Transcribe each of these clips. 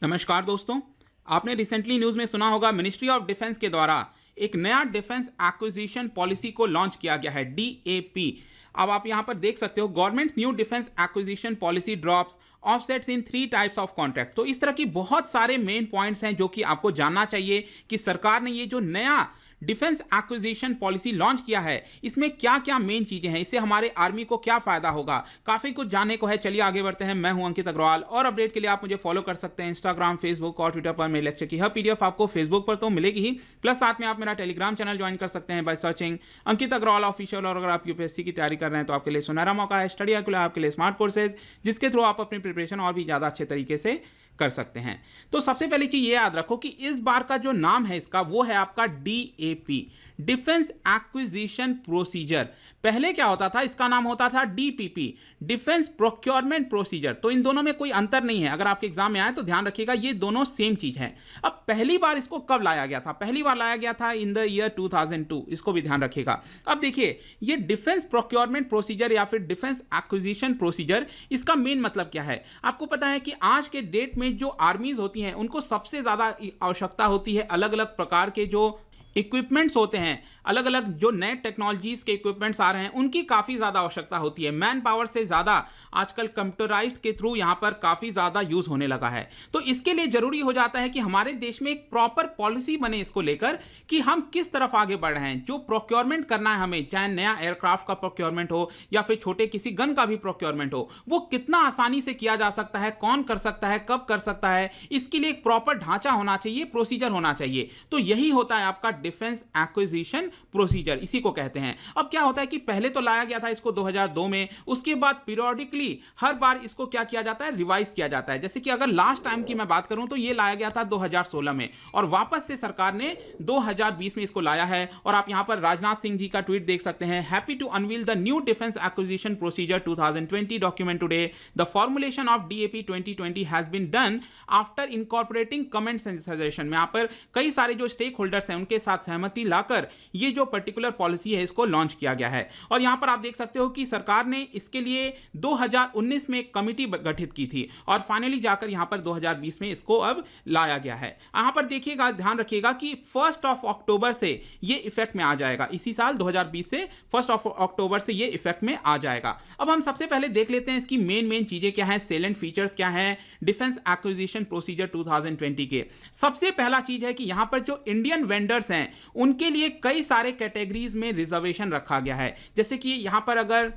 नमस्कार दोस्तों। आपने रिसेंटली न्यूज़ में सुना होगा मिनिस्ट्री ऑफ डिफेंस के द्वारा एक नया डिफेंस एक्विजिशन पॉलिसी को लॉन्च किया गया है, डीएपी। अब आप यहां पर देख सकते हो, government new defence acquisition policy drops offsets in 3 types of contract. तो इस तरह की बहुत सारे मेन पॉइंट्स हैं जो कि आपको जानना चाहिए कि सरकार ने ये जो नया डिफेंस एक्विजिशन पॉलिसी लॉन्च किया है, इसमें क्या क्या मेन चीजें हैं, इससे हमारे आर्मी को क्या फायदा होगा, काफी कुछ जानने को है। चलिए आगे बढ़ते हैं। मैं हूं अंकित अग्रवाल और अपडेट के लिए आप मुझे फॉलो कर सकते हैं इंस्टाग्राम, फेसबुक और ट्विटर पर। मेरे लेक्चर की हर पीडीएफ आपको फेसबुक पर तो मिलेगी ही, प्लस साथ में आप मेरा टेलीग्राम चैनल ज्वाइन कर सकते हैं by searching Ankit Agrawal official. और अगर आप यूपीएससी की तैयारी कर रहे हैं तो आपके लिए सुनहरा मौका है। स्टडी आपके लिए स्मार्ट कोर्सेज, जिसके थ्रू आप अपनी प्रिपरेशन और भी ज्यादा अच्छे तरीके से कर सकते हैं। तो सबसे पहली चीज ये याद रखो कि इस बार का जो नाम है इसका, वो है आपका डीएपी, डिफेंस एक्विजिशन प्रोसीजर। पहले क्या होता था, इसका नाम होता था डीपीपी, डिफेंस प्रोक्योरमेंट प्रोसीजर। तो इन दोनों में कोई अंतर नहीं है। अगर आपके एग्जाम में आए तो ध्यान रखिएगा, ये दोनों सेम चीज है। अब पहली बार इसको कब लाया गया था? पहली बार लाया गया था इन द ईयर 2002। इसको भी ध्यान रखिएगा। अब देखिए, ये डिफेंस प्रोक्योरमेंट प्रोसीजर या फिर डिफेंस एक्विजिशन प्रोसीजर, इसका मेन मतलब क्या है? आपको पता है कि आज के डेट में जो आर्मीज होती हैं उनको सबसे ज्यादा आवश्यकता होती है अलग अलग प्रकार के जो इक्विपमेंट्स होते हैं, अलग अलग जो नए टेक्नोलॉजीज के इक्विपमेंट्स आ रहे हैं उनकी काफ़ी ज़्यादा आवश्यकता होती है। मैन पावर से ज़्यादा आजकल कंप्यूटराइज्ड के थ्रू यहाँ पर काफ़ी ज़्यादा यूज़ होने लगा है। तो इसके लिए ज़रूरी हो जाता है कि हमारे देश में एक प्रॉपर पॉलिसी बने इसको लेकर कि हम किस तरफ आगे बढ़ रहे हैं। जो प्रोक्योरमेंट करना है हमें, चाहे नया एयरक्राफ्ट का प्रोक्योरमेंट हो या फिर छोटे किसी गन का भी प्रोक्योरमेंट हो, वो कितना आसानी से किया जा सकता है, कौन कर सकता है, कब कर सकता है, इसके लिए एक प्रॉपर ढांचा होना चाहिए, प्रोसीजर होना चाहिए। तो यही होता है आपका डिफेंस एक्विजिशन प्रोसीजर, इसी को कहते हैं। अब क्या होता है कि पहले तो लाया गया था इसको 2002 में, उसके बाद पीरियोडिकली हर बार इसको क्या किया जाता है, रिवाइज किया जाता है। जैसे कि अगर लास्ट टाइम की मैं बात करूं तो ये लाया गया था 2016 में और वापस से सरकार ने 2020 में इसको लाया है। और आप यहां पर राजनाथ सिंह जी का ट्वीट देख सकते हैं, happy to unveil the new defence acquisition procedure 2020 document today. The formulation of DAP 2020 has been done after incorporating comments and suggestion. में यहां पर कई सारे जो स्टेक होल्डर्स हैं उनके साथ सहमति लाकर ये जो पर्टिकुलर पॉलिसी है इसको लॉन्च किया गया है। और यहां पर आप देख सकते हो कि सरकार ने इसके लिए 2019 में एक कमिटी गठित की थी और फाइनली जाकर यहां पर 2020 में इसको अब लाया गया है। यहां पर देखिएगा, ध्यान रखिएगा कि 1 अक्टूबर से ये इफेक्ट में आ जाएगा। इसी साल 2020 से 1 अक्टूबर से ये इफेक्ट में आ जाएगा। अब हम सबसे पहले देख लेते हैं इसकी मेन चीजें क्या हैं, सेलेंट फीचर्स क्या हैं डिफेंस एक्विजिशन प्रोसीजर 2020 के। सबसे पहला चीज है कि यहां पर जो इंडियन वेंडर्स हैं उनके लिए कई सारे कैटेगरीज में रिजर्वेशन रखा गया है। जैसे कि यहां पर अगर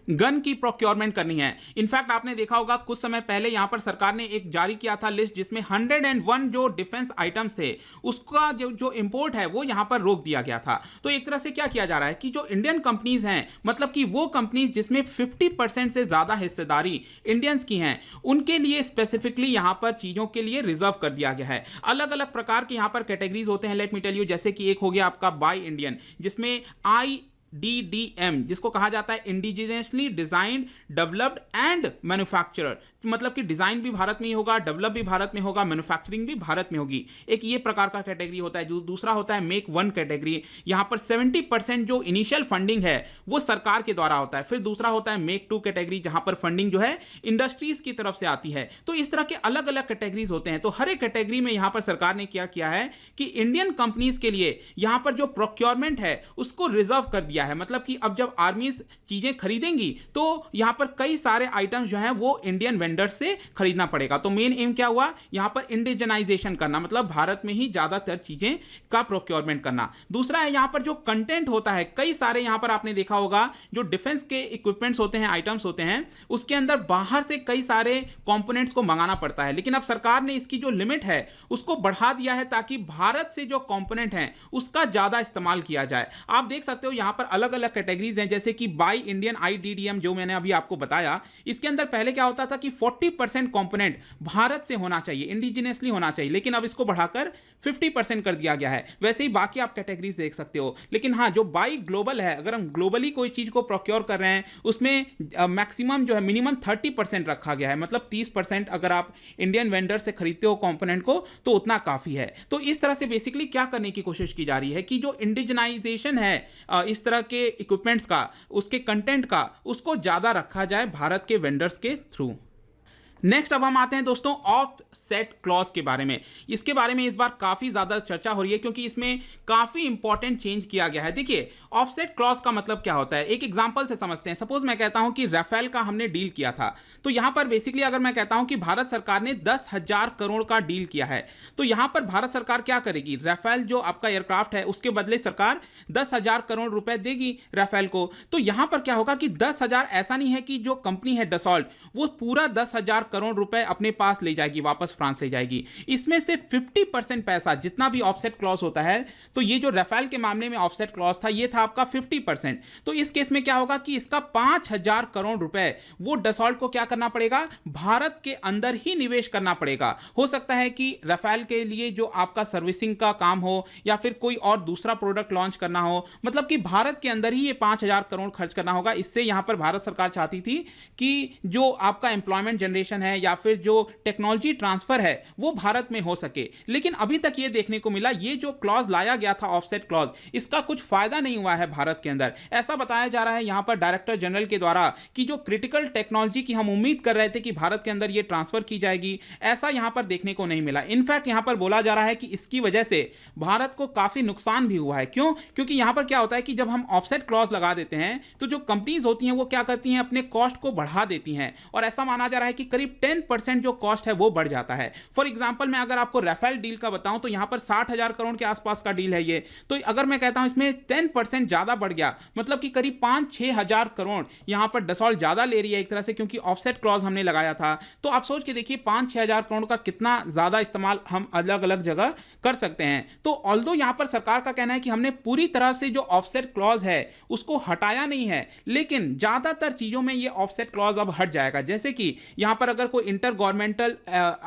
गन की प्रोक्योरमेंट करनी है, इनफैक्ट आपने देखा होगा कुछ समय पहले यहां पर सरकार ने एक जारी किया था लिस्ट जिसमें 101 जो डिफेंस आइटम्स थे उसका जो इंपोर्ट है वो यहां पर रोक दिया गया था। तो एक तरह से क्या किया जा रहा है कि जो इंडियन कंपनीज हैं, मतलब कि वो कंपनीज जिसमें 50% से ज्यादा हिस्सेदारी इंडियंस की हैं, उनके लिए स्पेसिफिकली यहां पर चीजों के लिए रिजर्व कर दिया गया है। अलग अलग प्रकार के यहां पर कैटेगरीज होते हैं, लेट मी टेल यू। जैसे कि एक हो गया आपका बाय इंडियन, जिसमें IDDM जिसको कहा जाता है indigenously designed, developed and manufacturer, मतलब कि डिजाइन भी भारत में ही होगा, डेवलप भी भारत में होगा, मैन्युफैक्चरिंग भी भारत में होगी। एक ये प्रकार का कैटेगरी होता है। जो दूसरा होता है मेक वन कैटेगरी, यहां पर 70% जो इनिशियल फंडिंग है वो सरकार के द्वारा होता है। फिर दूसरा होता है मेक टू कैटेगरी, जहां पर फंडिंग जो है इंडस्ट्रीज की तरफ से आती है। तो इस तरह के अलग अलग कैटेगरीज होते हैं। तो हर एक कैटेगरी में यहां पर सरकार ने क्या किया है कि इंडियन कंपनीज के लिए यहां पर जो प्रोक्योरमेंट है उसको रिजर्व कर दिया है। मतलब कि अब जब आर्मीज चीजें खरीदेंगी तो यहां पर कई सारे आइटम्स जो हैं वो इंडियन वेंडर से खरीदना पड़ेगा। तो मेन एम क्या हुआ, यहां पर इंडिजनाइजेशन करना, मतलब भारत में ही ज्यादातर चीजें का प्रोक्योरमेंट करना। दूसरा है यहां पर जो कंटेंट होता है, कई सारे यहां पर आपने देखा होगा जो डिफेंस के इक्विपमेंट्स होते हैं, आइटम्स होते हैं, उसके अंदर बाहर से कई सारे कंपोनेंट्स को मंगाना पड़ता है। लेकिन अब सरकार ने इसकी जो लिमिट है उसको बढ़ा दिया है ताकि भारत से जो कंपोनेंट हैं उसका ज्यादा इस्तेमाल किया जाए। आप देख सकते हो यहां पर अलग अलग कैटेगरीज हैं। जैसे कि बाय इंडियन IDDM जो मैंने अभी आपको बताया, इसके अंदर पहले क्या होता था कि 40% कंपोनेंट भारत से होना चाहिए, इंडिजिनियसली होना चाहिए, लेकिन अब इसको बढ़ाकर 50% कर दिया गया है। वैसे ही बाकी आप कैटेगरीज देख सकते हो। लेकिन हाँ, जो बाय ग्लोबल है, अगर हम ग्लोबली कोई चीज को प्रोक्योर कर रहे हैं उसमें मैक्सिमम जो है मिनिमम 30% रखा गया है। मतलब 30% अगर आप इंडियन वेंडर से खरीदते हो कंपोनेंट को तो उतना काफी है। तो इस तरह से बेसिकली क्या करने की कोशिश की जा रही है कि जो इंडिजनाइजेशन है इस तरह के इक्विपमेंट्स का, उसके कंटेंट का, उसको ज्यादा रखा जाए भारत के वेंडर्स के थ्रू। नेक्स्ट अब हम आते हैं दोस्तों ऑफसेट क्लॉज के बारे में। इसके बारे में इस बार काफ़ी ज़्यादा चर्चा हो रही है क्योंकि इसमें काफ़ी इंपॉर्टेंट चेंज किया गया है। देखिए, ऑफसेट क्लॉज का मतलब क्या होता है, एक एग्जांपल से समझते हैं। सपोज मैं कहता हूं कि राफेल का हमने डील किया था, तो यहां पर बेसिकली अगर मैं कहता हूं कि भारत सरकार ने 10,000 करोड़ का डील किया है, तो यहां पर भारत सरकार क्या करेगी, राफेल जो आपका एयरक्राफ्ट है उसके बदले सरकार 10,000 करोड़ रुपए देगी राफेल को। तो यहां पर क्या होगा कि 10,000 ऐसा नहीं है कि जो कंपनी है डसॉल्ट वो पूरा 10,000 करोड़ रुपए अपने पास ले जाएगी, वापस फ्रांस ले जाएगी। इसमें से 50% पैसा जितना भी ऑफसेट क्लॉज होता है, तो ये जो राफेल के मामले में ऑफसेट क्लॉज था ये था आपका 50%। तो इस केस में क्या होगा कि इसका 5,000 करोड़ रुपए वो डसॉल्ट को क्या करना पड़ेगा, भारत के अंदर ही निवेश करना पड़ेगा। हो सकता है कि राफेल के लिए जो आपका सर्विसिंग का काम हो या फिर कोई और दूसरा प्रोडक्ट लॉन्च करना हो, मतलब कि भारत के अंदर ही ये 5,000 करोड़ खर्च करना होगा। इससे यहां पर भारत सरकार चाहती थी कि जो आपका एम्प्लॉयमेंट जनरेशन है या फिर जो टेक्नोलॉजी ट्रांसफर है वो भारत में हो सके। लेकिन अभी तक ये देखने को मिला, ये जो क्लॉज लाया गया था ऑफसेट क्लॉज, इसका कुछ फायदा नहीं हुआ है भारत के अंदर। ऐसा बताया जा रहा है यहां पर डायरेक्टर जनरल के द्वारा कि जो क्रिटिकल टेक्नोलॉजी की हम उम्मीद कर रहे थे कि भारत के अंदर ये ट्रांसफर की जाएगी, ऐसा यहां पर देखने को नहीं मिला। इनफैक्ट यहां पर बोला जा रहा है कि इसकी वजह से भारत को काफी नुकसान भी हुआ है। क्यों? क्योंकि यहां पर क्या होता है कि जब हम ऑफसेट क्लॉज लगा देते हैं तो जो कंपनीज होती हैं वो क्या करती हैं, अपने कॉस्ट को बढ़ा देती हैं, और ऐसा माना जा रहा है कि करीब 10% जो कॉस्ट है वो बढ़ जाता है। फॉर एग्जांपल मैं अगर आपको राफेल डील का बताऊं तो यहां पर 60,000 करोड़ के आसपास का डील है ये, तो अगर मैं कहता हूं इसमें 10% ज्यादा बढ़ गया, मतलब कि करीब 5-6 हजार करोड़ यहां पर डसॉल्ट ज्यादा ले रही है एक तरह से, क्योंकि ऑफसेट क्लॉज हमने लगाया था। तो आप सोच के देखिए 5-6 हजार करोड़ का कितना ज्यादा इस्तेमाल हम अलग अलग जगह कर सकते हैं। तो ऑल्दो यहां पर सरकार का कहना है कि हमने पूरी तरह से जो ऑफसेट क्लॉज है उसको हटाया नहीं है, लेकिन ज्यादातर चीजों में ये ऑफसेट क्लॉज अब हट जाएगा। जैसे कि यहां पर अगर कोई इंटर गवर्नमेंटल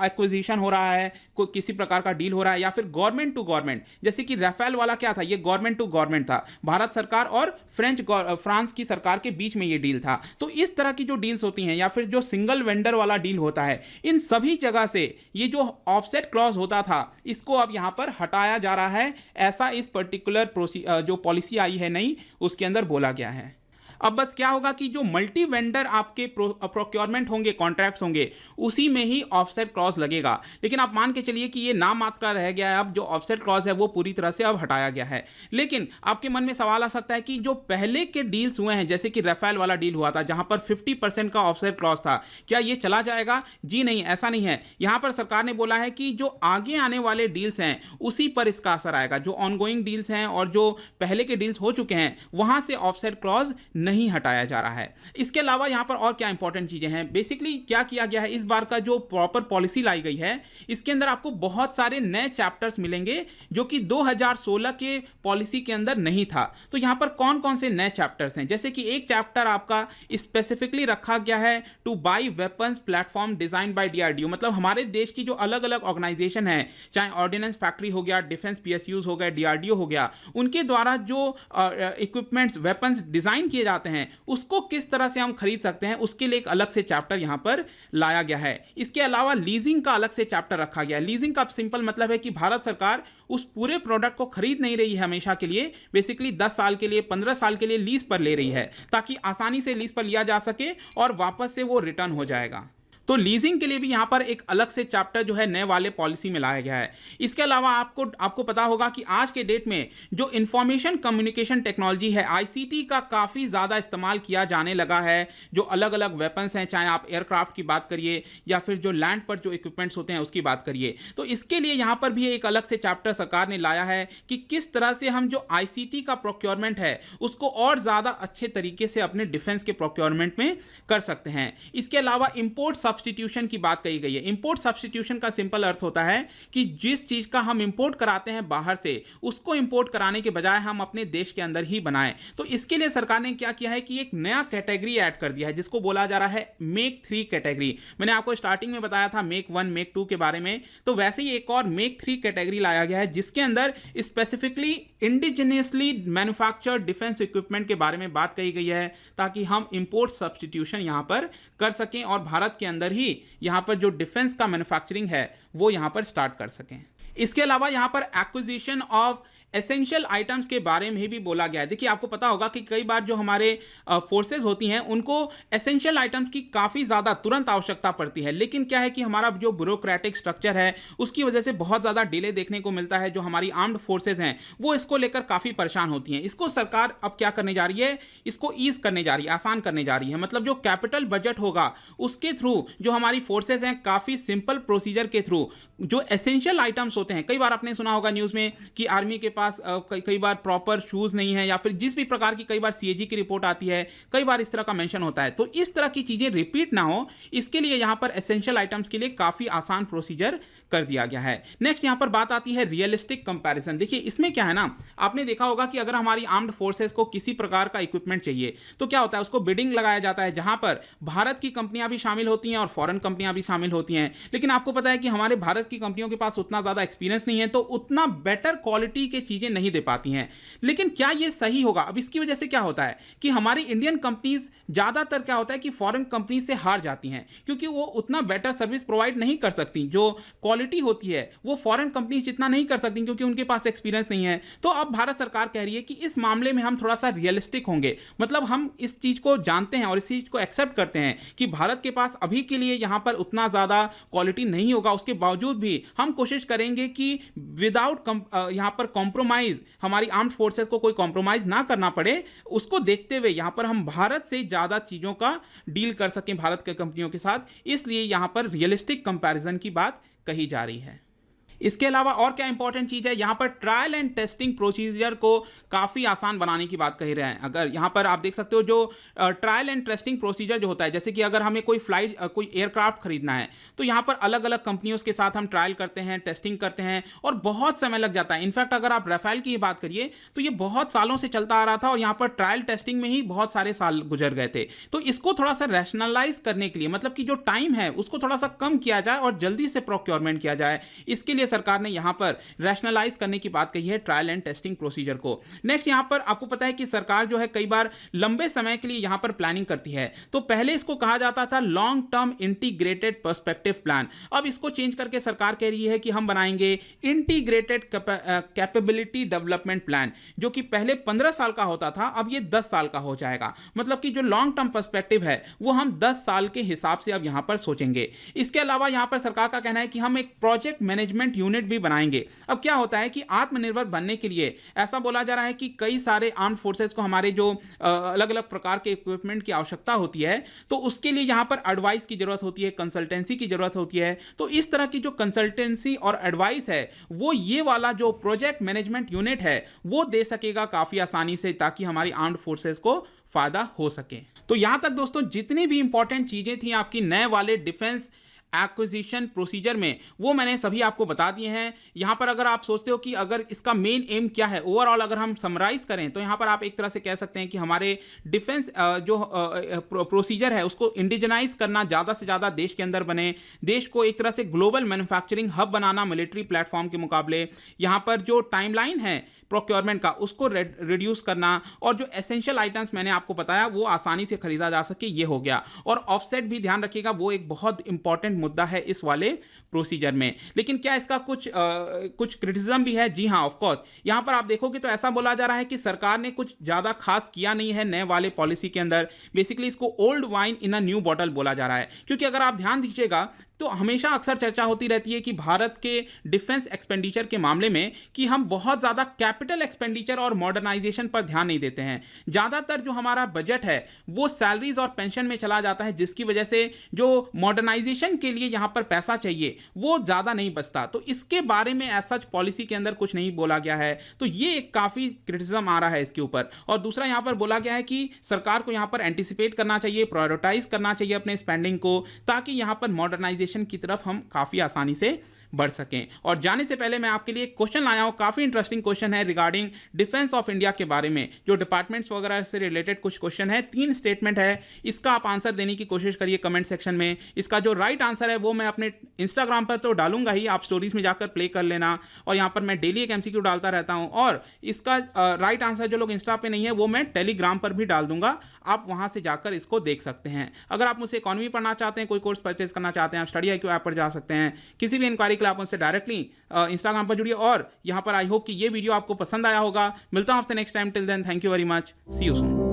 एक्विजिशन हो रहा है, कोई किसी प्रकार का डील हो रहा है, या फिर गवर्नमेंट टू गवर्नमेंट, जैसे कि राफेल वाला क्या था, ये गवर्नमेंट टू गवर्नमेंट था, भारत सरकार और फ्रांस की सरकार के बीच में ये डील था। तो इस तरह की जो डील्स होती हैं या फिर जो सिंगल वेंडर वाला डील होता है, इन सभी जगह से ये जो ऑफसेट क्लॉज होता था इसको अब यहां पर हटाया जा रहा है। ऐसा इस पर्टिकुलर जो पॉलिसी आई है नई, उसके अंदर बोला गया है। अब बस क्या होगा कि जो मल्टी वेंडर आपके प्रोक्योरमेंट होंगे, कॉन्ट्रैक्ट्स होंगे, उसी में ही ऑफसेट क्लॉज लगेगा। लेकिन आप मान के चलिए कि ये नाम मात्र रह गया है, अब जो ऑफसेट क्लॉज है वो पूरी तरह से अब हटाया गया है। लेकिन आपके मन में सवाल आ सकता है कि जो पहले के डील्स हुए हैं, जैसे कि राफेल वाला डील हुआ था जहां पर 50% का ऑफसेट क्लॉज था, क्या ये चला जाएगा? जी नहीं, ऐसा नहीं है। यहां पर सरकार ने बोला है कि जो आगे आने वाले डील्स हैं उसी पर इसका असर आएगा। जो ऑनगोइंग डील्स हैं और जो पहले के डील्स हो चुके हैं वहां से ऑफसेट क्लॉज नहीं हटाया जा रहा है। इसके अलावा यहां पर और क्या इंपॉर्टेंट चीजें हैं, बेसिकली क्या किया गया है, इस बार का जो प्रॉपर पॉलिसी लाई गई है इसके अंदर आपको बहुत सारे नए चैप्टर्स मिलेंगे जो कि 2016 के पॉलिसी के अंदर नहीं था। तो यहां पर कौन कौन से नए चैप्टर्स हैं, जैसे कि एक चैप्टर आपका स्पेसिफिकली रखा गया है two by weapons platform design by DRDO, मतलब हमारे देश की जो अलग अलग ऑर्गेनाइजेशन है, चाहे ऑर्डिनेंस फैक्ट्री हो गया, डिफेंस पीएसयूज हो गया, डीआरडीओ हो गया, उनके द्वारा जो इक्विपमेंट्स वेपन्स डिजाइन किए जाते हैं उसको किस तरह से हम खरीद सकते हैं, उसके लिए एक अलग से चैप्टर यहां पर लाया गया है। इसके अलावा लीजिंग का अलग से चैप्टर रखा गया है। लीजिंग का सिंपल मतलब है कि भारत सरकार उस पूरे प्रोडक्ट को खरीद नहीं रही है हमेशा के लिए, बेसिकली 10 साल के लिए, 15 साल के लिए लीज पर ले रही है, ताकि आसानी से लीज पर लिया जा सके और वापस से वो रिटर्न हो जाएगा। तो लीजिंग के लिए भी यहां पर एक अलग से चैप्टर जो है नए वाले पॉलिसी में लाया गया है। इसके अलावा आपको पता होगा कि आज के डेट में जो इंफॉर्मेशन कम्युनिकेशन टेक्नोलॉजी है, आईसीटी का काफी ज्यादा इस्तेमाल किया जाने लगा है। जो अलग अलग वेपन्स हैं, चाहे आप एयरक्राफ्ट की बात करिए या फिर जो लैंड पर जो इक्विपमेंट्स होते हैं उसकी बात करिए, तो इसके लिए यहां पर भी एक अलग से चैप्टर सरकार ने लाया है कि किस तरह से हम जो आईसीटी का प्रोक्योरमेंट है उसको और ज्यादा अच्छे तरीके से अपने डिफेंस के प्रोक्योरमेंट में कर सकते हैं। इसके अलावा इंपोर्ट सब्स्टिट्यूशन की बात कही गई है। इंपोर्ट सब्स्टिट्यूशन का सिंपल अर्थ होता है कि जिस चीज का हम इंपोर्ट कराते हैं बाहर से, उसको इंपोर्ट कराने के बजाय हम अपने देश के अंदर ही बनाएं। तो इसके लिए सरकार ने क्या किया है कि एक नया कैटेगरी ऐड कर दिया है जिसको बोला जा रहा है मेक 3 कैटेगरी। मैंने आपको स्टार्टिंग में बताया था मेक 1 मेक 2 के बारे में, तो वैसे ही एक और मेक 3 कैटेगरी लाया गया है जिसके अंदर specifically indigenously manufactured defence equipment के बारे में बात कही गई है, ताकि हम इंपोर्ट सब्स्टिट्यूशन यहां पर कर सकें और भारत के अंदर ही यहां पर जो डिफेंस का मैन्युफैक्चरिंग है वो यहां पर स्टार्ट कर सकें। इसके अलावा यहां पर एक्विजिशन ऑफ एसेंशियल आइटम्स के बारे में भी बोला गया है। देखिए, आपको पता होगा कि कई बार जो हमारे फोर्सेज होती हैं उनको एसेंशियल आइटम्स की काफ़ी ज़्यादा तुरंत आवश्यकता पड़ती है, लेकिन क्या है कि हमारा जो ब्यूरोक्रेटिक स्ट्रक्चर है उसकी वजह से बहुत ज़्यादा डिले देखने को मिलता है। जो हमारी आर्म्ड फोर्सेज हैं वो इसको लेकर काफ़ी परेशान होती हैं। इसको सरकार अब क्या करने जा रही है, इसको ईज करने जा रही है, आसान करने जा रही है। मतलब जो कैपिटल बजट होगा उसके थ्रू जो हमारी फोर्सेज हैं काफ़ी सिंपल प्रोसीजर के थ्रू जो एसेंशियल आइटम्स होते हैं, कई बार आपने सुना होगा न्यूज़ में कि आर्मी के पास कई बार प्रॉपर शूज़ नहीं है, या फिर जिस भी प्रकार की कई बार सीएजी की रिपोर्ट आती है, कई बार इस तरह का मेंशन होता है। तो इस तरह की चीज़ें रिपीट ना हो, इसके लिए यहाँ पर एसेंशियल आइटम्स के लिए काफ़ी आसान प्रोसीजर कर दिया गया है। नेक्स्ट यहाँ पर बात आती है रियलिस्टिक कंपैरिजन। देखिए, इसमें क्या है ना, आपने देखा होगा कि अगर हमारी आर्म्ड फोर्सेस को किसी प्रकार का इक्विपमेंट चाहिए तो क्या होता है, उसको बिडिंग लगाया जाता है, जहां पर भारत की कंपनियां भी शामिल होती हैं और फॉरेन कंपनियां भी शामिल होती हैं। लेकिन आपको पता है कि हमारे भारत की कंपनियों के पास उतना ज़्यादा एक्सपीरियंस नहीं है, तो उतना बेटर क्वालिटी की चीज़ें नहीं दे पाती हैं। लेकिन क्या ये सही होगा? अब इसकी वजह से क्या होता है कि हमारी इंडियन कंपनीज ज़्यादातर क्या होता है कि फॉरेन कंपनी से हार जाती हैं, क्योंकि वो उतना बेटर सर्विस प्रोवाइड नहीं कर सकती। जो क्वालिटी होती है वो फॉरेन कंपनीज जितना नहीं कर सकती, क्योंकि उनके पास एक्सपीरियंस नहीं है। तो अब भारत सरकार कह रही है कि इस मामले में हम थोड़ा सा रियलिस्टिक होंगे। मतलब हम इस चीज़ को जानते हैं और इस चीज़ को एक्सेप्ट करते हैं कि भारत के पास अभी के लिए यहाँ पर उतना ज़्यादा क्वालिटी नहीं होगा, उसके बावजूद भी हम कोशिश करेंगे कि विदाउट यहाँ पर कॉम्प्रोमाइज़, हमारी आर्म्ड फोर्सेस को कोई कॉम्प्रोमाइज़ ना करना पड़े, उसको देखते हुए यहाँ पर हम भारत से ज़्यादा चीज़ों का डील कर सकें भारत के कंपनियों के साथ। इसलिए यहाँ पर रियलिस्टिक कंपैरिजन की बात कही जा रही है। इसके अलावा और क्या इंपॉर्टेंट चीज़ है, यहाँ पर ट्रायल एंड टेस्टिंग प्रोसीजर को काफ़ी आसान बनाने की बात कही रहे हैं। अगर यहाँ पर आप देख सकते हो जो ट्रायल एंड टेस्टिंग प्रोसीजर जो होता है, जैसे कि अगर हमें कोई एयरक्राफ्ट खरीदना है तो यहाँ पर अलग अलग कंपनियों के साथ हम ट्रायल करते हैं, टेस्टिंग करते हैं और बहुत समय लग जाता है। इनफैक्ट अगर आप राफेल की बात करिए तो ये बहुत सालों से चलता आ रहा था और यहाँ पर ट्रायल टेस्टिंग में ही बहुत सारे साल गुजर गए थे। तो इसको थोड़ा सा रैशनलाइज करने के लिए, मतलब कि जो टाइम है उसको थोड़ा सा कम किया जाए और जल्दी से प्रोक्योरमेंट किया जाए, इसके लिए सरकार ने यहां पर रैशनलाइज करने की बात कही है ट्रायल एंड टेस्टिंग प्रोसीजर को। नेक्स्ट, यहां पर आपको पता है कि सरकार जो है कई बार लंबे समय के लिए यहां पर प्लानिंग करती है। तो पहले इसको कहा जाता था long term integrated perspective plan. अब इसको चेंज करके सरकार कह रही है कि हम बनाएंगे इंटीग्रेटेड कैपेबिलिटी डेवलपमेंट प्लान, जो कि पहले 15 साल का होता था, अब ये 10 साल का हो जाएगा। मतलब कि जो लॉन्ग टर्म पर्सपेक्टिव है वो हम 10 साल के हिसाब से अब यहां पर सोचेंगे। इसके अलावा यहां पर सरकार का कहना है कि हम एक प्रोजेक्ट मैनेजमेंट यूनिट भी बनाएंगे। अब क्या होता है कि आत्मनिर्भर बनने के लिए ऐसा बोला जा रहा है कि कई सारे आर्म्ड फोर्सेस को हमारे जो अलग अलग प्रकार के इक्विपमेंट की आवश्यकता होती है, तो उसके लिए यहां पर एडवाइस की जरूरत होती है, कंसल्टेंसी की जरूरत होती है। तो इस तरह की जो कंसल्टेंसी और एडवाइस है वो ये वाला जो प्रोजेक्ट मैनेजमेंट यूनिट है वो दे सकेगा काफी आसानी से, ताकि हमारी आर्म्ड फोर्सेस को फायदा हो सके। तो यहां तक दोस्तों जितनी भी इंपॉर्टेंट चीजें थी आपकी नए वाले डिफेंस एक्विजिशन प्रोसीजर में, वो मैंने सभी आपको बता दिए हैं। यहाँ पर अगर आप सोचते हो कि अगर इसका मेन एम क्या है, ओवरऑल अगर हम समराइज करें तो यहाँ पर आप एक तरह से कह सकते हैं कि हमारे डिफेंस जो प्रोसीजर है उसको इंडिजनाइज करना, ज़्यादा से ज़्यादा देश के अंदर बने, देश को एक तरह से ग्लोबल मैन्युफैक्चरिंग हब बनाना मिलिट्री प्लेटफॉर्म के मुकाबले। यहाँ पर जो टाइमलाइन है प्रोक्योरमेंट का उसको रिड्यूस करना, और जो एसेंशियल आइटम्स मैंने आपको बताया वो आसानी से खरीदा जा सके, ये हो गया। और ऑफसेट भी ध्यान रखिएगा, वो एक बहुत इंपॉर्टेंट मुद्दा है इस वाले प्रोसीजर में। लेकिन क्या इसका कुछ क्रिटिसिज्म भी है? जी हाँ, ऑफ कोर्स। यहां पर आप देखोगे तो ऐसा बोला जा रहा है कि सरकार ने कुछ ज्यादा खास किया नहीं है नए वाले पॉलिसी के अंदर। बेसिकली इसको old wine in a new bottle बोला जा रहा है, क्योंकि अगर आप ध्यान दीजिएगा तो हमेशा अक्सर चर्चा होती रहती है कि भारत के डिफेंस एक्सपेंडिचर के मामले में कि हम बहुत ज़्यादा कैपिटल एक्सपेंडिचर और मॉडर्नाइजेशन पर ध्यान नहीं देते हैं। ज़्यादातर जो हमारा बजट है वो सैलरीज और पेंशन में चला जाता है, जिसकी वजह से जो मॉडर्नाइजेशन के लिए यहाँ पर पैसा चाहिए वो ज़्यादा नहीं बचता। तो इसके बारे में एज सच पॉलिसी के अंदर कुछ नहीं बोला गया है, तो ये एक काफ़ी क्रिटिसिज्म आ रहा है इसके ऊपर। और दूसरा यहाँ पर बोला गया है कि सरकार को यहाँ पर एंटिसिपेट करना चाहिए, प्रायोरिटाइज करना चाहिए अपने स्पेंडिंग को, ताकि यहाँ पर मॉडर्नाइजेशन की तरफ हम काफी आसानी से बढ़ सकें। और जाने से पहले मैं आपके लिए एक क्वेश्चन लाया हूं, काफी इंटरेस्टिंग क्वेश्चन है रिगार्डिंग डिफेंस ऑफ इंडिया के बारे में, जो डिपार्टमेंट्स वगैरह से रिलेटेड कुछ क्वेश्चन है। 3 स्टेटमेंट है, इसका आप आंसर देने की कोशिश करिए कमेंट सेक्शन में। इसका जो राइट आंसर है वो मैं अपने इंस्टाग्राम पर तो डालूंगा ही, आप स्टोरीज में जाकर प्ले कर लेना, और यहाँ पर मैं डेली एक एमसीक्यू डालता रहता हूँ। और इसका राइट आंसर जो लोग इंस्टा पे नहीं है वो मैं टेलीग्राम पर भी डाल दूंगा, आप वहां से जाकर इसको देख सकते हैं। अगर आप मुझसे इकोनॉमी पढ़ना चाहते हैं, कोई कोर्स परचेज करना चाहते हैं, आप स्टडी IQ ऐप पर जा सकते हैं। किसी भी इंक्वायरी के लिए आप उनसे डायरेक्टली इंस्टाग्राम पर जुड़िए। और यहाँ पर आई होप कि ये वीडियो आपको पसंद आया होगा। मिलता हूँ आपसे next time. Till then, thank you very much, see you soon.